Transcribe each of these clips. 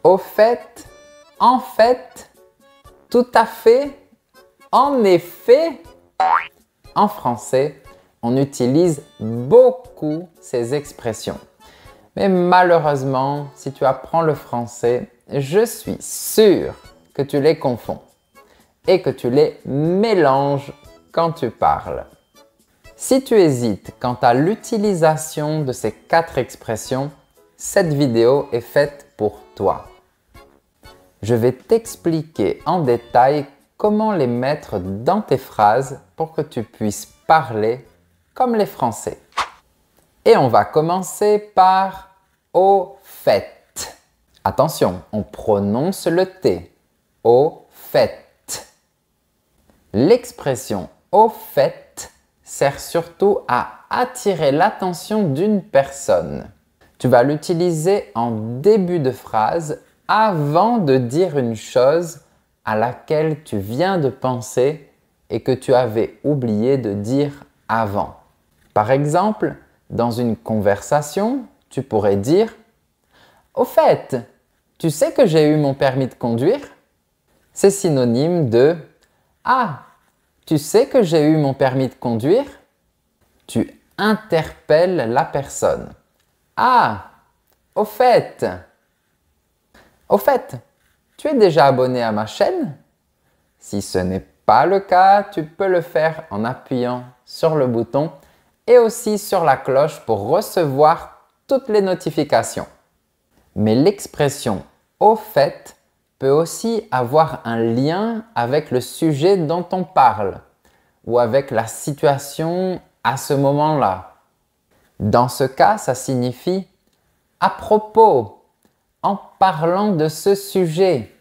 au fait, en fait, tout à fait, en effet. En français, on utilise beaucoup ces expressions. Mais malheureusement, si tu apprends le français, je suis sûr que tu les confonds et que tu les mélanges quand tu parles. Si tu hésites quant à l'utilisation de ces 4 expressions, cette vidéo est faite pour toi. Je vais t'expliquer en détail comment les mettre dans tes phrases pour que tu puisses parler comme les Français. Et on va commencer par « au fait ». Attention, on prononce le T. Au fait. L'expression « au fait » sert surtout à attirer l'attention d'une personne. Tu vas l'utiliser en début de phrase avant de dire une chose à laquelle tu viens de penser et que tu avais oublié de dire avant. Par exemple, dans une conversation, tu pourrais dire « Au fait, tu sais que j'ai eu mon permis de conduire ?» C'est synonyme de « Ah, tu sais que j'ai eu mon permis de conduire ?» Tu interpelles la personne. « Ah, au fait, tu es déjà abonné à ma chaîne ?» Si ce n'est pas le cas, tu peux le faire en appuyant sur le bouton et aussi sur la cloche pour recevoir toutes les notifications. Mais l'expression « au fait » peut aussi avoir un lien avec le sujet dont on parle ou avec la situation à ce moment-là. Dans ce cas, ça signifie « à propos », en parlant de ce sujet.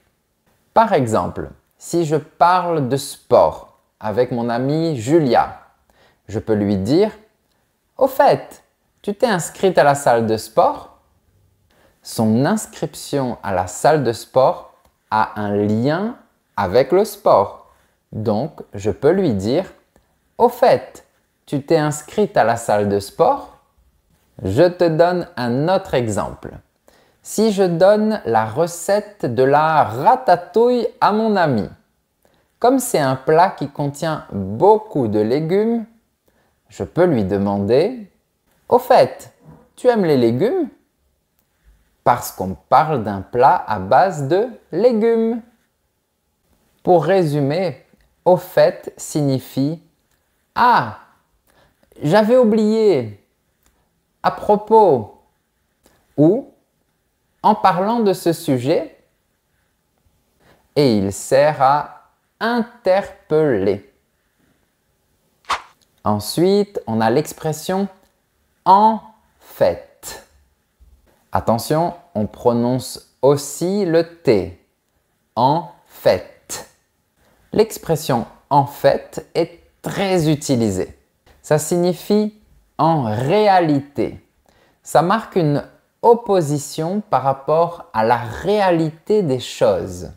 Par exemple, si je parle de sport avec mon amie Julia, je peux lui dire « Au fait, tu t'es inscrite à la salle de sport ?» Son inscription à la salle de sport a un lien avec le sport. Donc, je peux lui dire « Au fait, tu t'es inscrite à la salle de sport ?» Je te donne un autre exemple. Si je donne la recette de la ratatouille à mon ami, comme c'est un plat qui contient beaucoup de légumes, je peux lui demander « Au fait, tu aimes les légumes ?» Parce qu'on parle d'un plat à base de légumes. Pour résumer, « au fait » signifie « Ah, j'avais oublié »,« à propos » ou « en parlant de ce sujet » et il sert à interpeller. Ensuite, on a l'expression « en fait ». Attention, on prononce aussi le T. En fait. L'expression « en fait » est très utilisée. Ça signifie « en réalité ». Ça marque une opposition par rapport à la réalité des choses.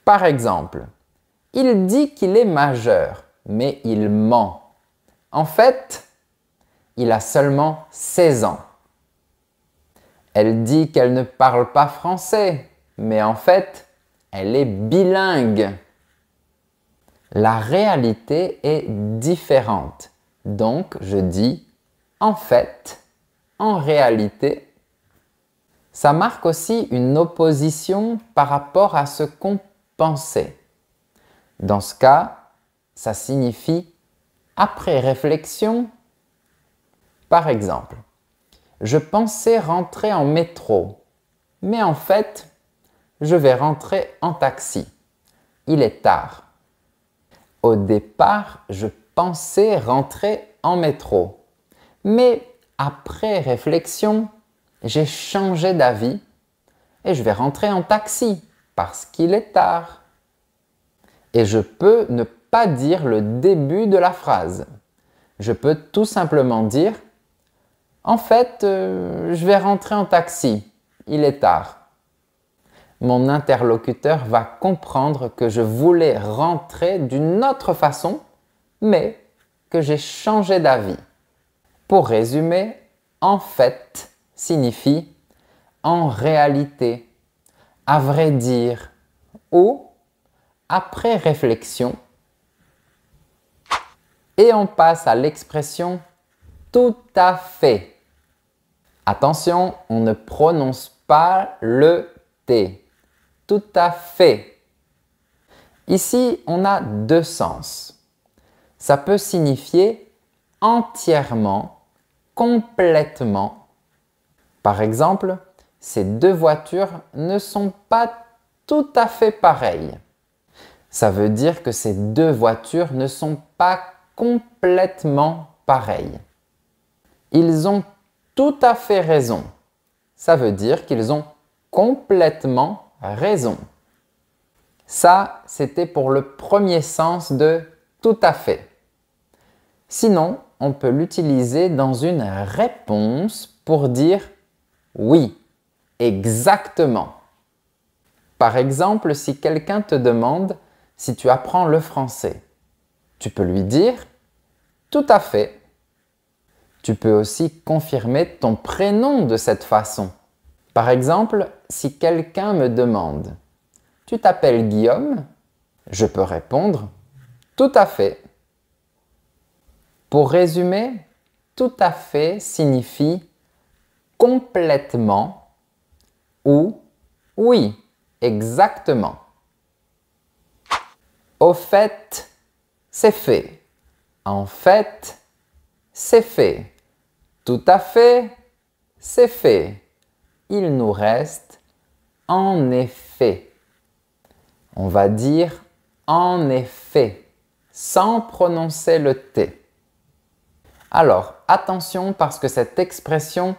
Par exemple, il dit qu'il est majeur, mais il ment. En fait, il a seulement 16 ans. Elle dit qu'elle ne parle pas français, mais en fait, elle est bilingue. La réalité est différente. Donc, je dis en fait, en réalité. Ça marque aussi une opposition par rapport à ce qu'on pensait. Dans ce cas, ça signifie après réflexion. Par exemple, je pensais rentrer en métro, mais en fait, je vais rentrer en taxi. Il est tard. Au départ, je pensais rentrer en métro, mais après réflexion, j'ai changé d'avis et je vais rentrer en taxi parce qu'il est tard. Et je peux ne pas dire le début de la phrase. Je peux tout simplement dire « En fait, je vais rentrer en taxi, il est tard ». Mon interlocuteur va comprendre que je voulais rentrer d'une autre façon, mais que j'ai changé d'avis. Pour résumer, « en fait » signifie « en réalité ». à vrai dire ou après réflexion. Et on passe à l'expression tout à fait. Attention, on ne prononce pas le T. Tout à fait. Ici, on a deux sens. Ça peut signifier entièrement, complètement. Par exemple, ces deux voitures ne sont pas tout à fait pareilles. Ça veut dire que ces deux voitures ne sont pas complètement pareilles. Ils ont tout à fait raison. Ça veut dire qu'ils ont complètement raison. Ça, c'était pour le premier sens de tout à fait. Sinon, on peut l'utiliser dans une réponse pour dire oui, exactement. Par exemple, si quelqu'un te demande si tu apprends le français, tu peux lui dire tout à fait. Tu peux aussi confirmer ton prénom de cette façon. Par exemple, si quelqu'un me demande « Tu t'appelles Guillaume ?» je peux répondre « Tout à fait ». Pour résumer, tout à fait signifie complètement ou oui, exactement. Au fait, c'est fait. En fait, c'est fait. Tout à fait, c'est fait. Il nous reste en effet. On va dire en effet, sans prononcer le T. Alors, attention parce que cette expression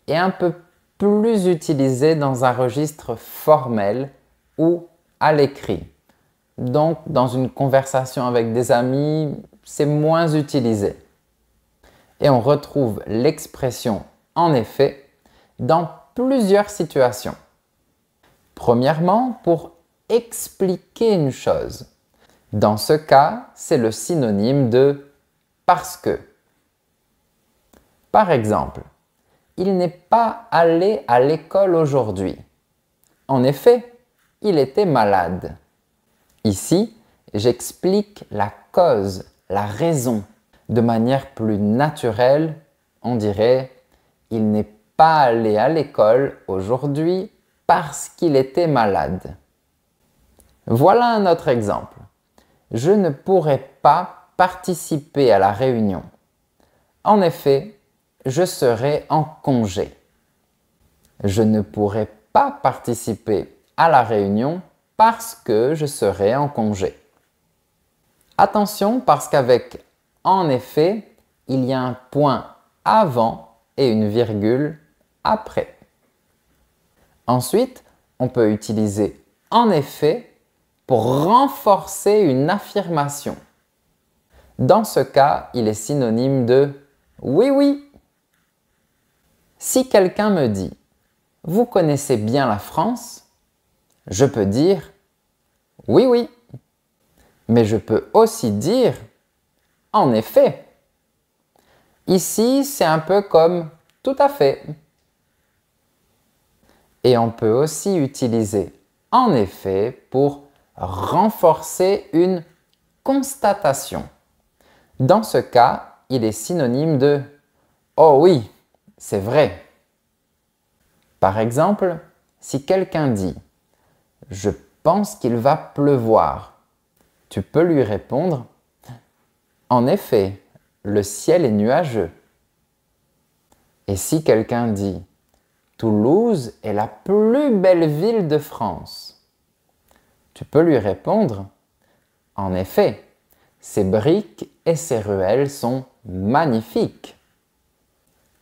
est un peu plus utilisée dans un registre formel ou à l'écrit. Donc, dans une conversation avec des amis, c'est moins utilisé. Et on retrouve l'expression « en effet » dans plusieurs situations. Premièrement, pour expliquer une chose. Dans ce cas, c'est le synonyme de « parce que ». Par exemple, il n'est pas allé à l'école aujourd'hui. En effet, il était malade. Ici, j'explique la cause, la raison. De manière plus naturelle, on dirait « il n'est pas allé à l'école aujourd'hui parce qu'il était malade ». Voilà un autre exemple. Je ne pourrai pas participer à la réunion. En effet, je serai en congé. Je ne pourrai pas participer à la réunion parce que je serai en congé. Attention parce qu'avec « en effet », il y a un point avant et une virgule après. Ensuite, on peut utiliser « en effet » pour renforcer une affirmation. Dans ce cas, il est synonyme de « oui, oui ». Si quelqu'un me dit « Vous connaissez bien la France ?» je peux dire « Oui, oui ». Mais je peux aussi dire « En effet ». Ici, c'est un peu comme « tout à fait ». Et on peut aussi utiliser « en effet » pour renforcer une constatation. Dans ce cas, il est synonyme de « Oh oui, c'est vrai ». Par exemple, si quelqu'un dit « Je pense qu'il va pleuvoir », tu peux lui répondre « En effet, le ciel est nuageux ». Et si quelqu'un dit « Toulouse est la plus belle ville de France », tu peux lui répondre « En effet, ces briques et ces ruelles sont magnifiques ».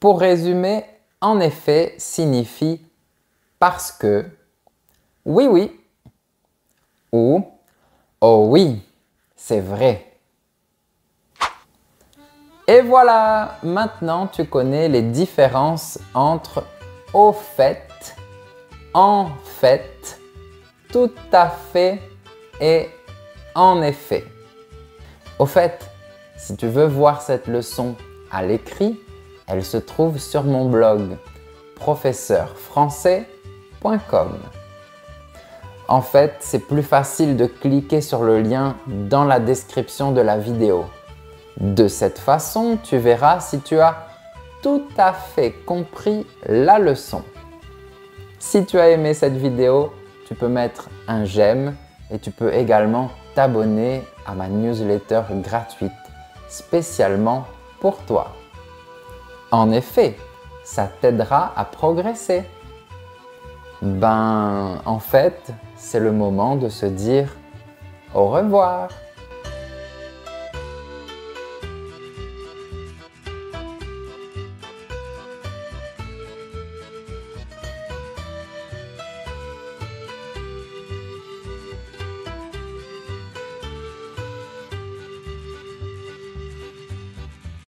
Pour résumer, « en effet » signifie « parce que »,« oui, oui » ou « oh oui, c'est vrai ». Et voilà, maintenant tu connais les différences entre « au fait »,« en fait », « tout à fait » et « en effet ». Au fait, si tu veux voir cette leçon à l'écrit, elle se trouve sur mon blog professeurfrançais.com. En fait, c'est plus facile de cliquer sur le lien dans la description de la vidéo. De cette façon, tu verras si tu as tout à fait compris la leçon. Si tu as aimé cette vidéo, tu peux mettre un j'aime et tu peux également t'abonner à ma newsletter gratuite spécialement pour toi. En effet, ça t'aidera à progresser. En fait, c'est le moment de se dire au revoir.